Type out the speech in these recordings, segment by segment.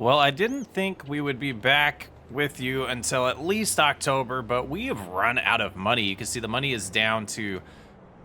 Well, I didn't think we would be back with you until at least October, but we have run out of money. You can see the money is down to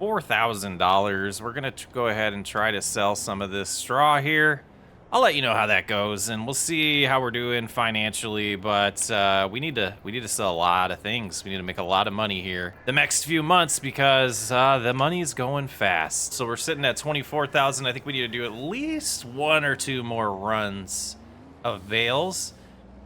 $4,000. We're going to go ahead and try to sell some of this straw here. I'll let you know how that goes, and we'll see how we're doing financially, but we need to sell a lot of things. We need to make a lot of money here the next few months because the money is going fast. So we're sitting at 24,000. I think we need to do at least one or two more runs of bales.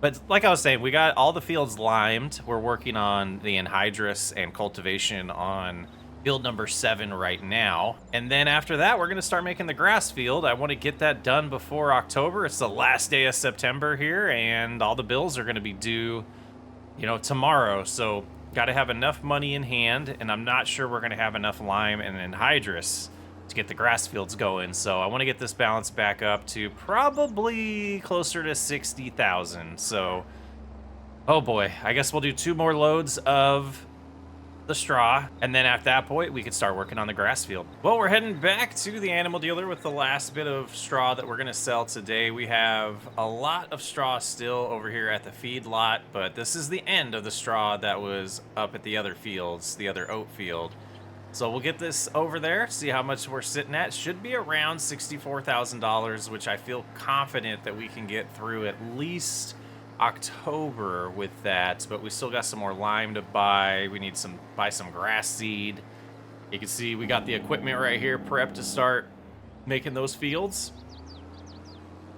But like I was saying, we got all the fields limed. We're working on the anhydrous and cultivation on field number 7 right now. And then after that, we're going to start making the grass field. I want to get that done before October. It's the last day of September here, and all the bills are going to be due, tomorrow. So got to have enough money in hand, and I'm not sure we're going to have enough lime and anhydrous to get the grass fields going. So I want to get this balance back up to probably closer to 60,000. So, oh boy, I guess we'll do 2 more loads of the straw, and then at that point we could start working on the grass field. Well, we're heading back to the animal dealer with the last bit of straw that we're going to sell today. We have a lot of straw still over here at the feed lot, but this is the end of the straw that was up at the other fields, the other oat field. So we'll get this over there, see how much we're sitting at. Should be around $64,000, which I feel confident that we can get through at least October with that, but we still got some more lime to buy. We need buy some grass seed. You can see we got the equipment right here prepped to start making those fields.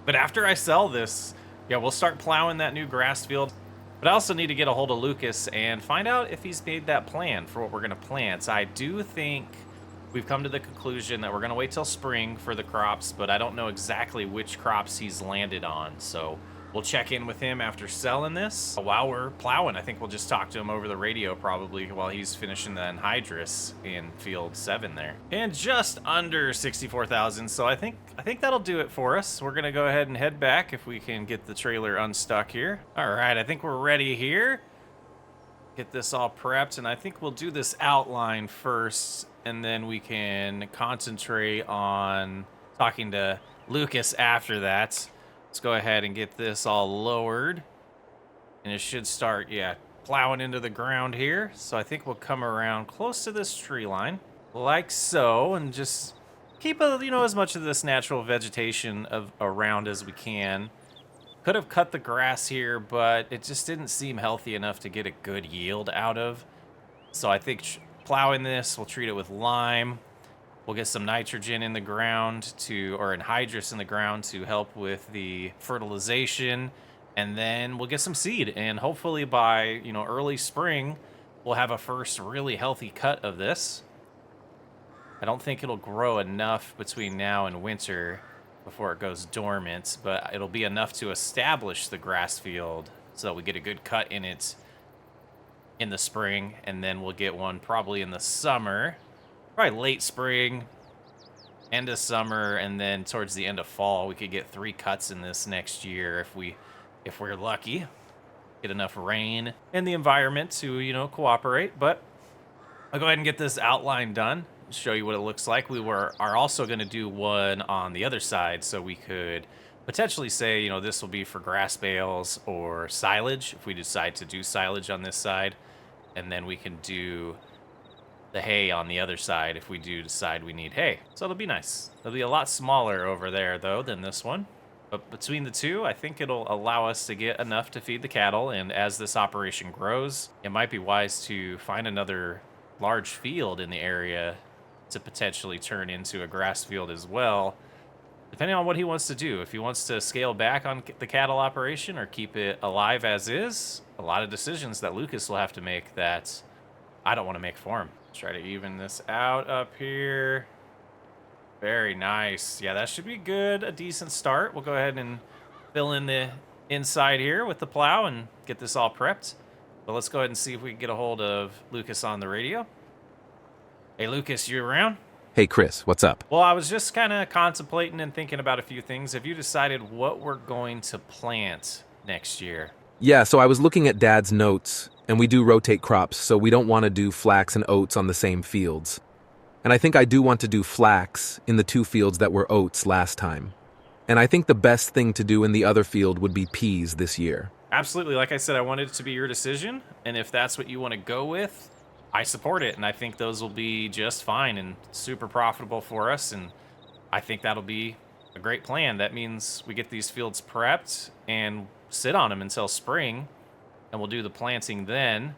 But after I sell this, yeah, we'll start plowing that new grass field. But I also need to get a hold of Lucas and find out if he's made that plan for what we're going to plant. So I do think we've come to the conclusion that we're going to wait till spring for the crops, but I don't know exactly which crops he's landed on. So we'll check in with him after selling this. While we're plowing, I think we'll just talk to him over the radio probably while he's finishing the anhydrous in field 7 there. And just under 64,000, so I think that'll do it for us. We're gonna go ahead and head back if we can get the trailer unstuck here. All right, I think we're ready here. Get this all prepped, and I think we'll do this outline first, and then we can concentrate on talking to Lucas after that. Let's go ahead and get this all lowered, and it should start, plowing into the ground here. So I think we'll come around close to this tree line, like so, and just keep as much of this natural vegetation around as we can. Could have cut the grass here, but it just didn't seem healthy enough to get a good yield out of. So I think plowing this, we'll treat it with lime. We'll get some nitrogen in the ground or anhydrous in the ground to help with the fertilization, and then we'll get some seed. And hopefully by, early spring, we'll have a first really healthy cut of this. I don't think it'll grow enough between now and winter before it goes dormant, but it'll be enough to establish the grass field so that we get a good cut in it in the spring, and then we'll get one probably in the summer. Probably late spring, end of summer, and then towards the end of fall, we could get 3 cuts in this next year if we're lucky. Get enough rain and the environment to, cooperate. But I'll go ahead and get this outline done, show you what it looks like. We are also going to do one on the other side, so we could potentially say, this will be for grass bales or silage if we decide to do silage on this side, and then we can do the hay on the other side if we do decide we need hay. So it'll be nice. It'll be a lot smaller over there though than this one, but between the two, I think it'll allow us to get enough to feed the cattle. And as this operation grows, it might be wise to find another large field in the area to potentially turn into a grass field as well, depending on what he wants to do. If he wants to scale back on the cattle operation or keep it alive as is, a lot of decisions that Lucas will have to make that I don't want to make for him. Try to even this out up here. Very nice. Yeah, that should be good. A decent start. We'll go ahead and fill in the inside here with the plow and get this all prepped. But let's go ahead and see if we can get a hold of Lucas on the radio. Hey, Lucas, you around? Hey, Chris, what's up? Well, I was just kind of contemplating and thinking about a few things. Have you decided what we're going to plant next year? Yeah, so I was looking at Dad's notes, and we do rotate crops, so we don't want to do flax and oats on the same fields. And I think I do want to do flax in the 2 fields that were oats last time. And I think the best thing to do in the other field would be peas this year. Absolutely. Like I said, I wanted it to be your decision. And if that's what you want to go with, I support it. And I think those will be just fine and super profitable for us. And I think that'll be a great plan. That means we get these fields prepped and sit on them until spring. And we'll do the planting then.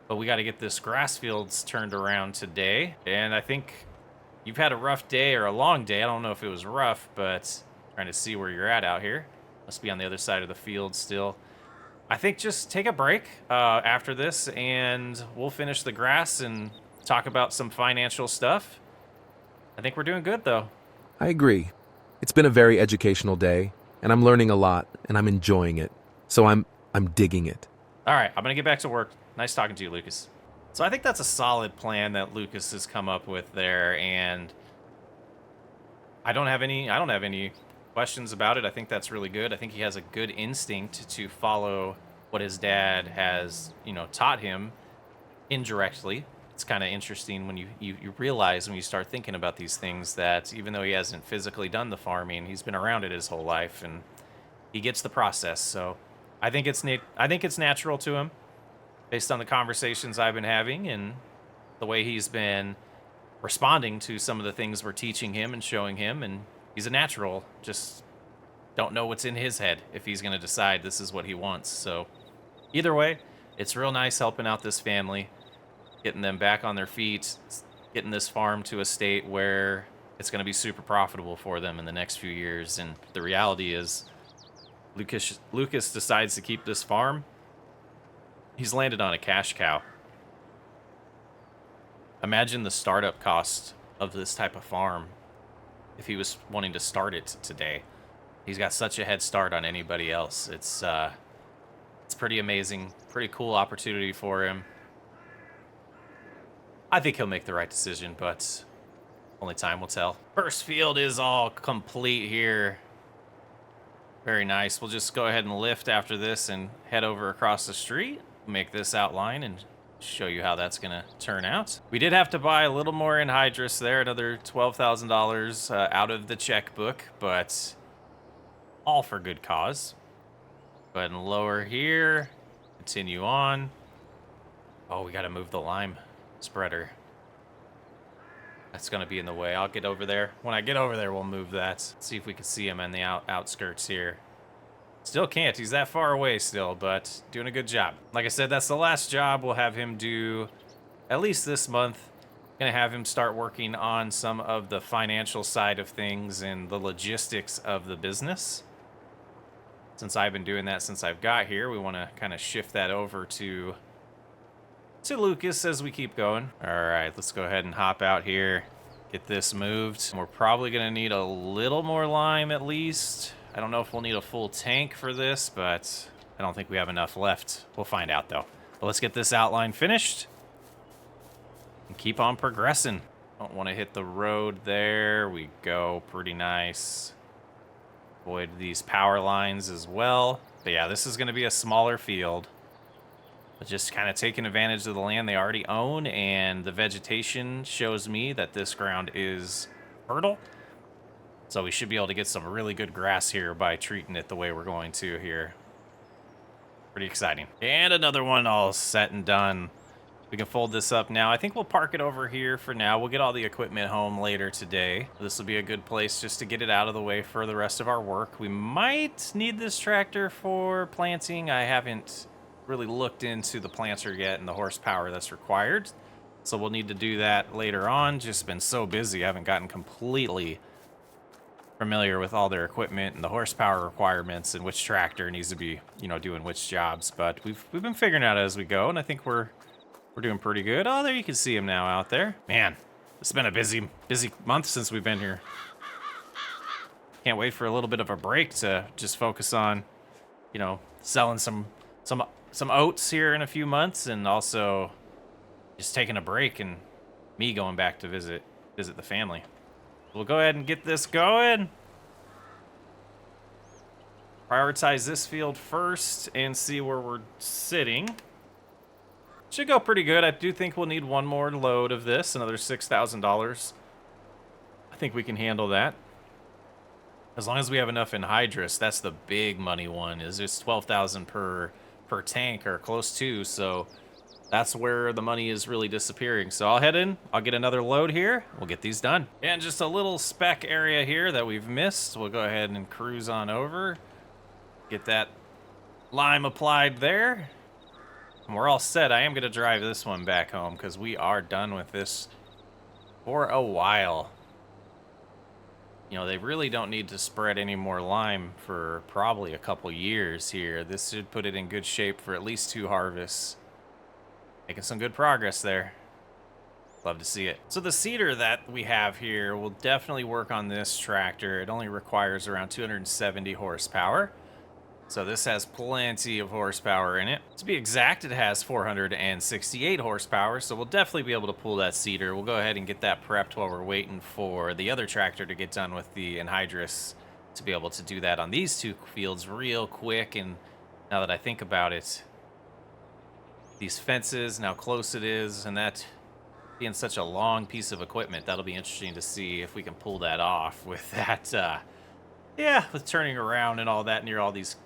But we got to get this grass fields turned around today. And I think you've had a rough day or a long day. I don't know if it was rough, but trying to see where you're at out here. Must be on the other side of the field still. I think just take a break after this, and we'll finish the grass and talk about some financial stuff. I think we're doing good, though. I agree. It's been a very educational day, and I'm learning a lot, and I'm enjoying it. So I'm digging it. All right, I'm going to get back to work. Nice talking to you, Lucas. So I think that's a solid plan that Lucas has come up with there, and I don't have any questions about it. I think that's really good. I think he has a good instinct to follow what his dad has, taught him indirectly. It's kind of interesting when you realize, when you start thinking about these things, that even though he hasn't physically done the farming, he's been around it his whole life, and he gets the process. So I think it's natural to him, based on the conversations I've been having and the way he's been responding to some of the things we're teaching him and showing him. And he's a natural. Just don't know what's in his head if he's going to decide this is what he wants. So either way, it's real nice helping out this family, getting them back on their feet, getting this farm to a state where it's going to be super profitable for them in the next few years. And the reality is, Lucas decides to keep this farm. He's landed on a cash cow. Imagine the startup cost of this type of farm if he was wanting to start it today. He's got such a head start on anybody else. It's pretty amazing, pretty cool opportunity for him. I think he'll make the right decision, but only time will tell. First field is all complete here. Very nice. We'll just go ahead and lift after this and head over across the street, make this outline, and show you how that's going to turn out. We did have to buy a little more anhydrous there, another $12,000 out of the checkbook, but all for good cause. Go ahead and lower here, continue on. Oh, we got to move the lime spreader. That's going to be in the way. I'll get over there. When I get over there, we'll move that. See if we can see him in the outskirts here. Still can't. He's that far away still, but doing a good job. Like I said, that's the last job we'll have him do, at least this month. Gonna have him start working on some of the financial side of things and the logistics of the business. Since I've been doing that since I've got here, we want to kind of shift that over to Lucas as we keep going. All right, let's go ahead and hop out here, get this moved. We're probably gonna need a little more lime at least. I don't know if we'll need a full tank for this, but I don't think we have enough left. We'll find out, though. But let's get this outline finished and keep on progressing. Don't want to hit the road. There we go. Pretty nice. Avoid these power lines as well. But yeah, this is going to be a smaller field. But just kind of taking advantage of the land they already own, and the vegetation shows me that this ground is fertile. So we should be able to get some really good grass here by treating it the way we're going to here. Pretty exciting. And another one all set and done. We can fold this up now. I think we'll park it over here for now. We'll get all the equipment home later today. This will be a good place just to get it out of the way for the rest of our work. We might need this tractor for planting. I haven't really looked into the planter yet and the horsepower that's required. So we'll need to do that later on. Just been so busy. I haven't gotten completely familiar with all their equipment and the horsepower requirements and which tractor needs to be, doing which jobs. But we've been figuring out as we go, and I think we're doing pretty good. Oh, there you can see him now out there. Man, it's been a busy month since we've been here. Can't wait for a little bit of a break to just focus on, selling some oats here in a few months, and also just taking a break and me going back to visit the family. We'll go ahead and get this going. Prioritize this field first and see where we're sitting. Should go pretty good. I do think we'll need one more load of this, another $6,000. I think we can handle that. As long as we have enough anhydrous, that's the big money one. Is just 12,000 per tank or close to. So that's where the money is really disappearing. So I'll head in, I'll get another load here, we'll get these done. And just a little speck area here that we've missed. We'll go ahead and cruise on over, get that lime applied there. And we're all set. I am gonna drive this one back home because we are done with this for a while. You know, they really don't need to spread any more lime for probably a couple years here. This should put it in good shape for at least 2 harvests. Making some good progress there. Love to see it. So the seeder that we have here will definitely work on this tractor. It only requires around 270 horsepower. So this has plenty of horsepower in it. To be exact, it has 468 horsepower, so we'll definitely be able to pull that seeder. We'll go ahead and get that prepped while we're waiting for the other tractor to get done with the anhydrous to be able to do that on these 2 fields real quick. And now that I think about it, these fences and how close it is, and that being such a long piece of equipment, that'll be interesting to see if we can pull that off with that, yeah, with turning around and all that near all these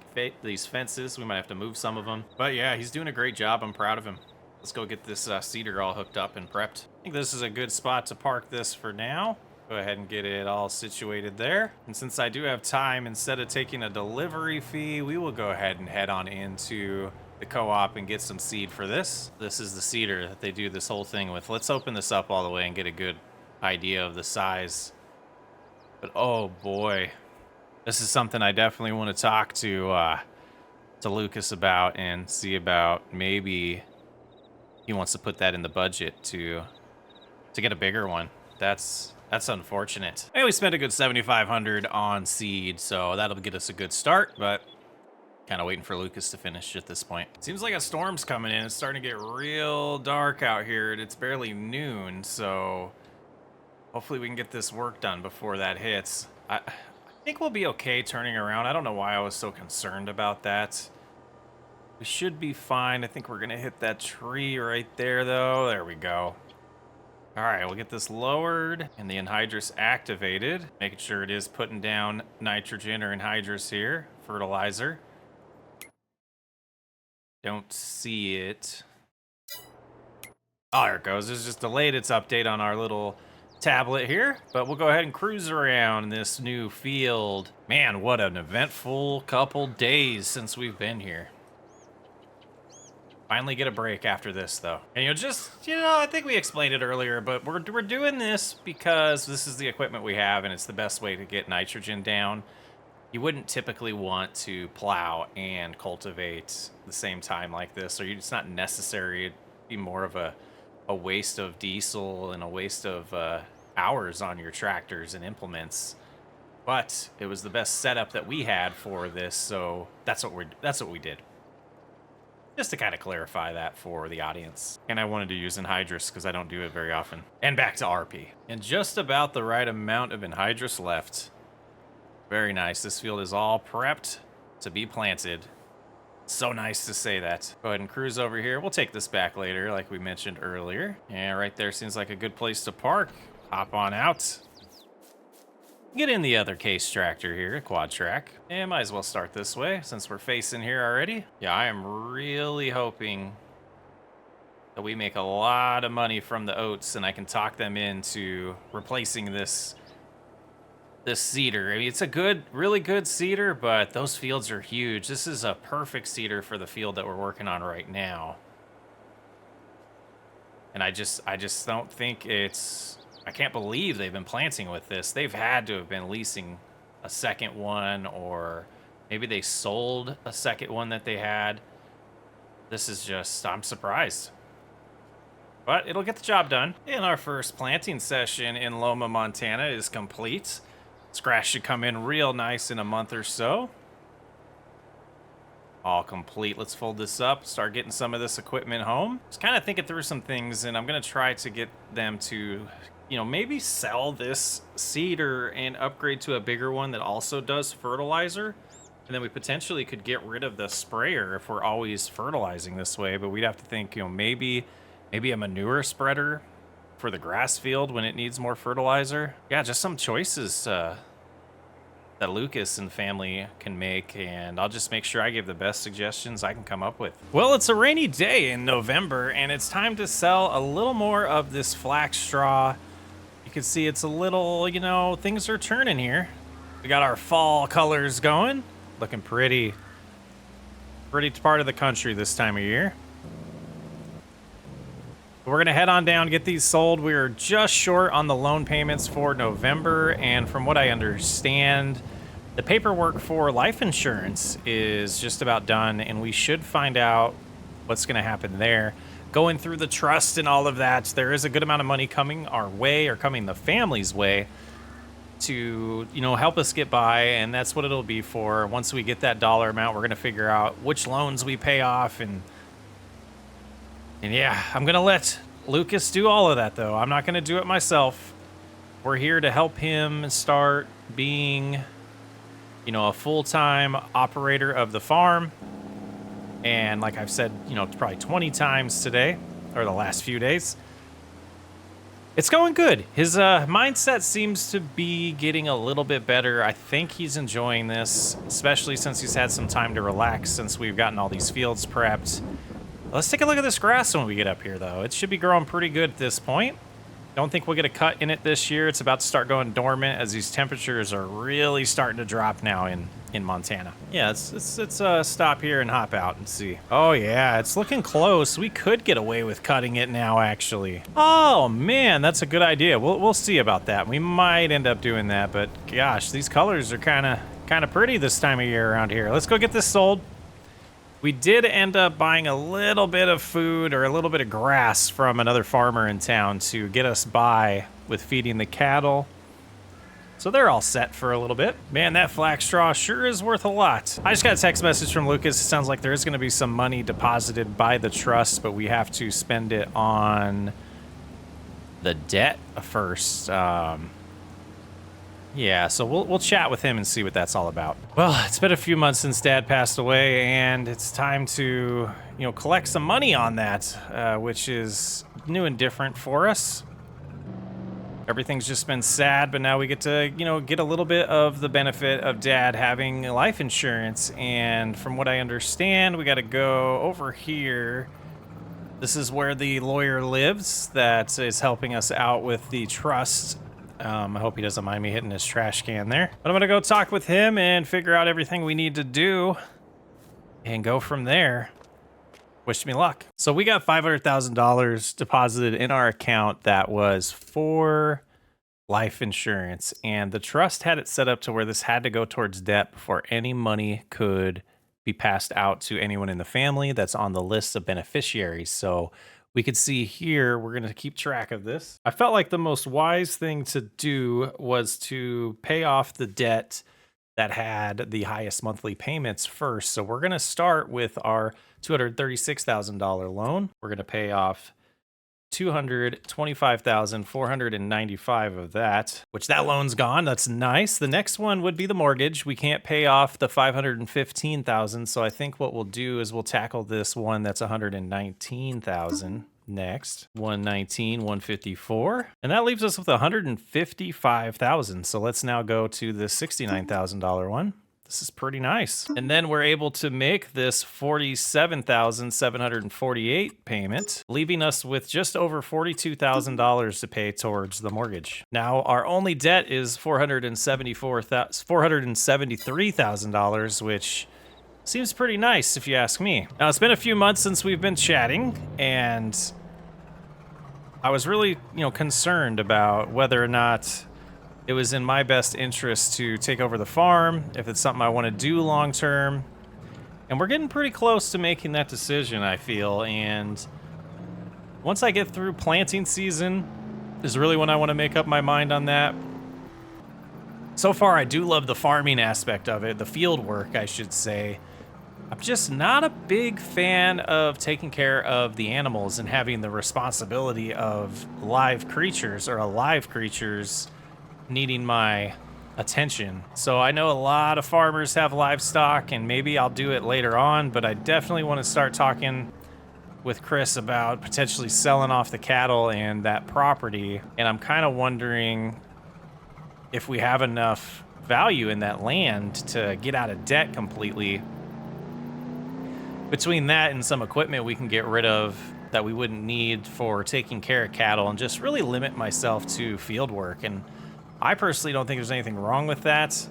fences. We might have to move some of them. But yeah, he's doing a great job. I'm proud of him. Let's go get this seeder all hooked up and prepped. I think this is a good spot to park this for now. Go ahead and get it all situated there. And since I do have time, instead of taking a delivery fee, we will go ahead and head on into the co-op and get some seed for this. This is the seeder that they do this whole thing with. Let's open this up all the way and get a good idea of the size. But oh boy, this is something I definitely want to talk to Lucas about and see about. Maybe he wants to put that in the budget to get a bigger one. That's unfortunate. Hey, we spent a good 7,500 on seed, so that'll get us a good start, but kind of waiting for Lucas to finish at this point. Seems like a storm's coming in. It's starting to get real dark out here, and it's barely noon, so hopefully we can get this work done before that hits. I think we'll be okay turning around. I don't know why I was so concerned about that. We should be fine. I think we're gonna hit that tree right there, though. There we go. All right, we'll get this lowered and the anhydrous activated, making sure it is putting down nitrogen or anhydrous here, fertilizer. Don't see it. Oh, there it goes. It's just delayed its update on our little tablet here, but we'll go ahead and cruise around this new field. Man, what an eventful couple days since we've been here. Finally get a break after this, though. And I think we explained it earlier, but we're doing this because this is the equipment we have, and it's the best way to get nitrogen down. You wouldn't typically want to plow and cultivate the same time like this, or it's not necessary. It'd be more of a waste of diesel and a waste of hours on your tractors and implements. But it was the best setup that we had for this, so that's what we did. Just to kind of clarify that for the audience. And I wanted to use anhydrous because I don't do it very often. And back to RP. And just about the right amount of anhydrous left. Very nice. This field is all prepped to be planted. So nice to say that. Go ahead and cruise over here. We'll take this back later, like we mentioned earlier. And right there seems like a good place to park. Hop on out. Get in the other case tractor here, quad track. And might as well start this way since we're facing here already. Yeah, I am really hoping that we make a lot of money from the oats and I can talk them into replacing this seeder. I mean, it's a really good seeder, but those fields are huge. This is a perfect seeder for the field that we're working on right now. And I just don't think I can't believe they've been planting with this. They've had to have been leasing a second one, or maybe they sold a second one that they had. This is just, I'm surprised. But it'll get the job done. And our first planting session in Loma, Montana is complete. This grass should come in real nice in a month or so. All complete. Let's fold this up, start getting some of this equipment home. Just kind of thinking through some things, and I'm going to try to get them to, maybe sell this seeder and upgrade to a bigger one that also does fertilizer. And then we potentially could get rid of the sprayer if we're always fertilizing this way. But we'd have to think, maybe a manure spreader for the grass field when it needs more fertilizer. Yeah, just some choices that Lucas and family can make, and I'll just make sure I give the best suggestions I can come up with. Well, it's a rainy day in November, and it's time to sell a little more of this flax straw. You can see it's a little, you know, things are turning here. We got our fall colors going, looking pretty part of the country this time of year. We're gonna head on down, get these sold. We are just short on the loan payments for November, and from what I understand, the paperwork for life insurance is just about done, and we should find out what's gonna happen there. Going through the trust and all of that, there is a good amount of money coming our way, or coming the family's way, to, you know, help us get by, and that's what it'll be for. Once we get that dollar amount, we're gonna figure out which loans we pay off, and yeah, I'm gonna let Lucas do all of that, though. I'm not gonna do it myself. We're here to help him start being, you know, a full-time operator of the farm. And like I've said, you know, probably 20 times today, or the last few days, it's going good. His mindset seems to be getting a little bit better. I think he's enjoying this, especially since he's had some time to relax since we've gotten all these fields prepped. Let's take a look at this grass when we get up here, though. It should be growing pretty good at this point. Don't think we'll get a cut in it this year. It's about to start going dormant as these temperatures are really starting to drop now in Montana. Yeah, let's stop here and hop out and see. Oh, yeah, it's looking close. We could get away with cutting it now, actually. Oh, man, that's a good idea. We'll see about that. We might end up doing that, but gosh, these colors are kind of pretty this time of year around here. Let's go get this sold. We did end up buying a little bit of food, or a little bit of grass, from another farmer in town to get us by with feeding the cattle. So they're all set for a little bit. Man, that flax straw sure is worth a lot. I just got a text message from Lucas. It sounds like there is going to be some money deposited by the trust, but we have to spend it on the debt first. Yeah, so we'll chat with him and see what that's all about. Well, it's been a few months since Dad passed away, and it's time to, you know, collect some money on that, which is new and different for us. Everything's just been sad, but now we get to, you know, get a little bit of the benefit of Dad having life insurance. And from what I understand, we got to go over here. This is where the lawyer lives that is helping us out with the trust. I hope he doesn't mind me hitting his trash can there. But I'm gonna go talk with him and figure out everything we need to do and go from there. Wish me luck. So we got $500,000 deposited in our account that was for life insurance, and the trust had it set up to where this had to go towards debt before any money could be passed out to anyone in the family that's on the list of beneficiaries. So we could see here, we're going to keep track of this. I felt like the most wise thing to do was to pay off the debt that had the highest monthly payments first. So we're going to start with our $236,000 loan. We're going to pay off $225,495 of that, which that loan's gone. That's nice. The next one would be the mortgage. We can't pay off the $515,000. So I think what we'll do is we'll tackle this one that's $119,000 next. 119, 154. And that leaves us with $155,000. So let's now go to the $69,000 one. This is pretty nice. And then we're able to make this $47,748 payment, leaving us with just over $42,000 to pay towards the mortgage. Now, our only debt is $473,000, which seems pretty nice if you ask me. Now, it's been a few months since we've been chatting, and I was really, concerned about whether or not it was in my best interest to take over the farm, if it's something I want to do long term. And we're getting pretty close to making that decision, I feel. And once I get through planting season is really when I want to make up my mind on that. So far, I do love the farming aspect of it, the field work, I should say. I'm just not a big fan of taking care of the animals and having the responsibility of live creatures or alive creatures needing my attention. So I know a lot of farmers have livestock, and maybe I'll do it later on, but I definitely want to start talking with Chris about potentially selling off the cattle and that property. And I'm kind of wondering if we have enough value in that land to get out of debt completely. Between that and some equipment we can get rid of that we wouldn't need for taking care of cattle, and just really limit myself to field work. And I personally don't think there's anything wrong with that.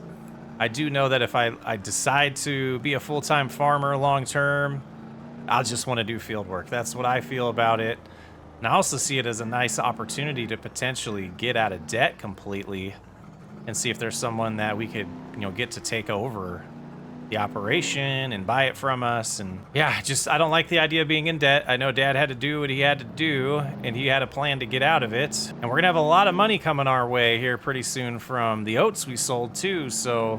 I do know that if I decide to be a full-time farmer long term, I'll just want to do field work. That's what I feel about it. And I also see it as a nice opportunity to potentially get out of debt completely and see if there's someone that we could, get to take over the operation and buy it from us. And yeah, I don't like the idea of being in debt. I know Dad had to do what he had to do, and he had a plan to get out of it. And we're gonna have a lot of money coming our way here pretty soon from the oats we sold too. So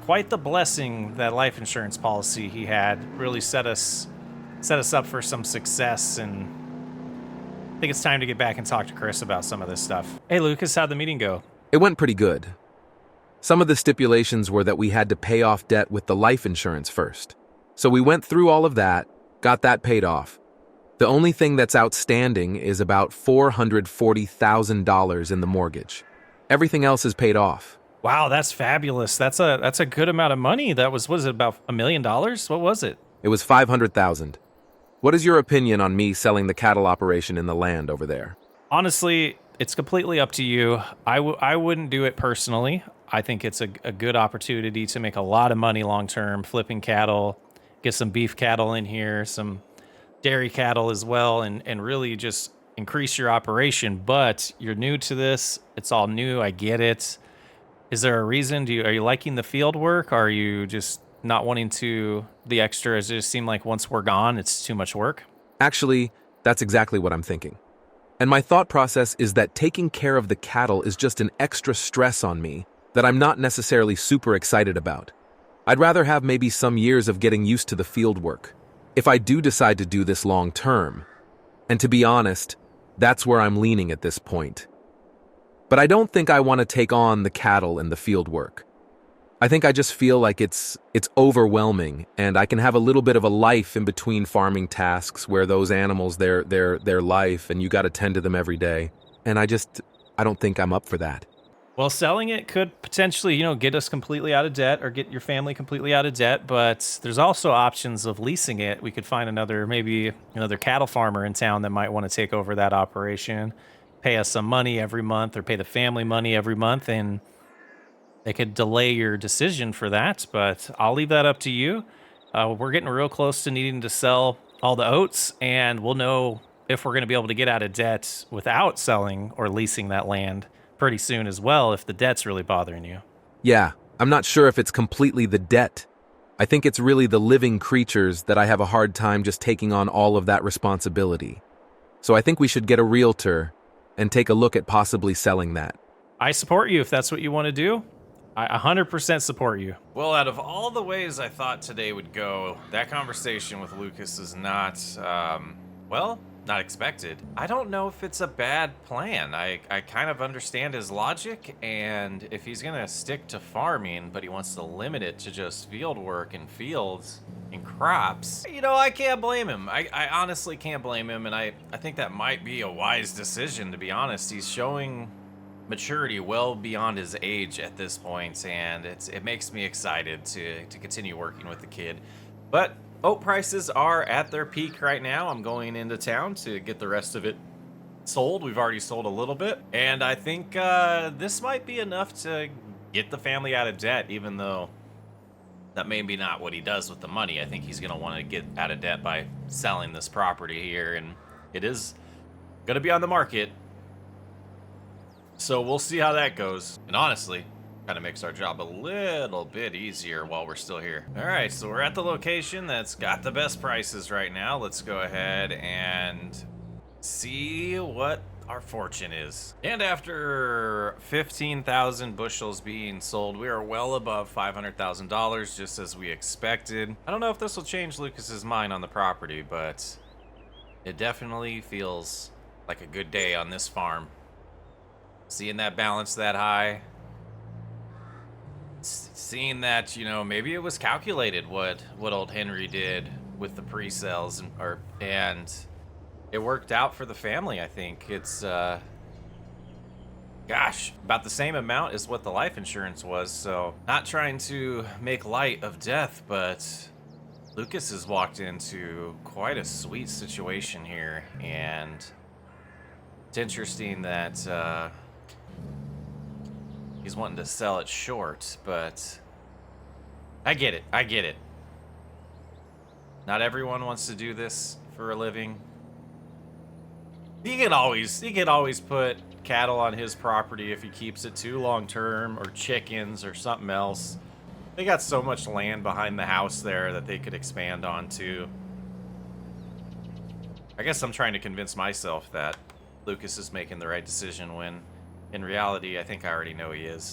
quite the blessing that life insurance policy he had. Really set us up for some success. And I think it's time to get back and talk to Chris about some of this stuff. Hey Lucas, how'd the meeting go? It went pretty good. Some of the stipulations were that we had to pay off debt with the life insurance first. So we went through all of that, got that paid off. The only thing that's outstanding is about $440,000 in the mortgage. Everything else is paid off. Wow, that's fabulous. That's a good amount of money. Was it about $1 million? What was it? It was $500,000. What is your opinion on me selling the cattle operation in the land over there? Honestly, it's completely up to you. I wouldn't do it personally. I think it's a good opportunity to make a lot of money long term, flipping cattle, get some beef cattle in here, some dairy cattle as well, and really just increase your operation. But you're new to this. It's all new. I get it. Is there a reason? Are you liking the field work? Are you just not wanting the extra? Does it just seem like once we're gone, it's too much work? Actually, that's exactly what I'm thinking. And my thought process is that taking care of the cattle is just an extra stress on me that I'm not necessarily super excited about. I'd rather have maybe some years of getting used to the field work, if I do decide to do this long term. And to be honest, that's where I'm leaning at this point. But I don't think I want to take on the cattle and the field work. I think I just feel like it's overwhelming, and I can have a little bit of a life in between farming tasks where those animals, their life, and you got to tend to them every day. And I don't think I'm up for that. Well, selling it could potentially, get us completely out of debt or get your family completely out of debt. But there's also options of leasing it. We could find maybe another cattle farmer in town that might want to take over that operation, pay us some money every month, or pay the family money every month, and they could delay your decision for that. But I'll leave that up to you. We're getting real close to needing to sell all the oats, and we'll know if we're going to be able to get out of debt without selling or leasing that land pretty soon as well, if the debt's really bothering you. Yeah, I'm not sure if it's completely the debt. I think it's really the living creatures that I have a hard time just taking on all of that responsibility. So I think we should get a realtor and take a look at possibly selling that. I support you if that's what you want to do. I 100% support you. Well, out of all the ways I thought today would go, that conversation with Lucas is not, not expected. I don't know if it's a bad plan. I kind of understand his logic, and if he's gonna stick to farming, but he wants to limit it to just field work and fields and crops, I can't blame him. I honestly can't blame him, and I think that might be a wise decision, to be honest. He's showing maturity well beyond his age at this point, and it makes me excited to continue working with the kid. But oat prices are at their peak right now. I'm going into town to get the rest of it sold. We've already sold a little bit, and I think this might be enough to get the family out of debt, even though that may be not what he does with the money. I think he's going to want to get out of debt by selling this property here, and it is going to be on the market. So we'll see how that goes. And honestly, kind of makes our job a little bit easier while we're still here. All right, so we're at the location that's got the best prices right now. Let's go ahead and see what our fortune is. And after 15,000 bushels being sold, we are well above $500,000, just as we expected. I don't know if this will change Lucas's mind on the property, but it definitely feels like a good day on this farm. Seeing that balance that high, seeing that, maybe it was calculated what old Henry did with the pre-sales, and it worked out for the family. I think it's Gosh, about the same amount as what the life insurance was, so not trying to make light of death, but Lucas has walked into quite a sweet situation here, and it's interesting that he's wanting to sell it short, but I get it. I get it. Not everyone wants to do this for a living. He can always put cattle on his property if he keeps it too long term, or chickens or something else. They got so much land behind the house there that they could expand on too. I guess I'm trying to convince myself that Lucas is making the right decision when in reality I think I already know he is.